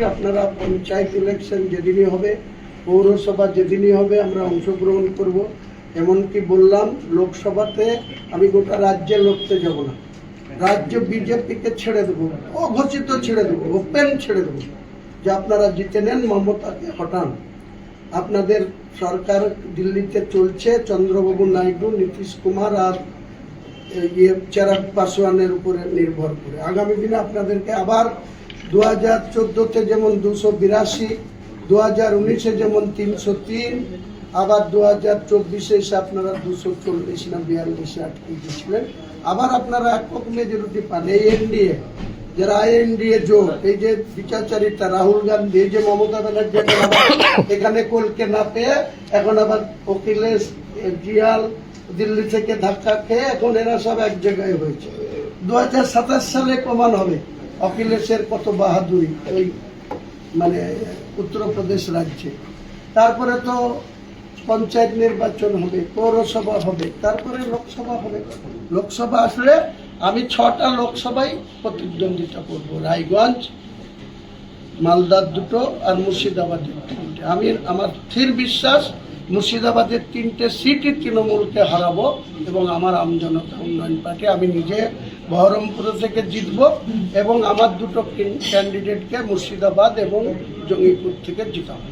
আপনারা পঞ্চায়েত ইলেকশন যেদিনই হবে, পৌরসভা যেদিনই হবে আমরা অংশগ্রহণ করব। এমনকি বললাম লোকসভাতে আমি গোটা রাজ্যে লড়তে যাব না, রাজ্য বিজেপিকে ছেড়ে দেবো, অঘোষিত ছেড়ে দেবো, ওপেন ছেড়ে দেবো যে আপনারা জিতে নেন, মমতাকে হটান। আপনাদের সরকার দিল্লিতে চলছে চন্দ্রবাবু নাইডু, নীতিশ কুমার আর চিরাগ পাসওয়ানের উপরে নির্ভর করে। আগামী দিনে আপনাদেরকে আবার 2014-তে যেমন 282, 2019-এ যেমন 303, আবার 2024-এ এসে আপনারা 240 না 42-এ আটকে গিয়েছিলেন। আবার আপনারা একক মেজরিটি পান। এই এনডিএ যারা আইএনডিএ জোট, এই যে বিচারচারিতা রাহুল গান্ধী, এই যে মমতা ব্যানার্জি এখানে কলকে না পেয়ে এখন আবার অখিলেশ জিয়াল দিল্লি থেকে ধাক্কা খেয়ে এখন এরা সব এক জায়গায় হয়েছে। 2027 সালে প্রমাণ হবে অখিলেশের কত বাহাদুরি ওই মানে উত্তরপ্রদেশ রাজ্যে। তারপরে তো পঞ্চায়েত নির্বাচন হবে, পৌরসভা হবে, তারপরে লোকসভা হবে। লোকসভা আসলে আমি 6টা লোকসভায় প্রতিদ্বন্দ্বিতা করব, রায়গঞ্জ, মালদার 2টো আর মুর্শিদাবাদের 3টে। আমি আমার স্থির বিশ্বাস মুর্শিদাবাদের 3টে সিটই তৃণমূলকে হারাবো এবং আমার আমজনতা উন্নয়ন পার্টি, আমি নিজে বহরমপুর থেকে জিতব এবং আমার 2টো ক্যান্ডিডেটকে মুর্শিদাবাদ এবং জঙ্গিপুর থেকে জিতাবো।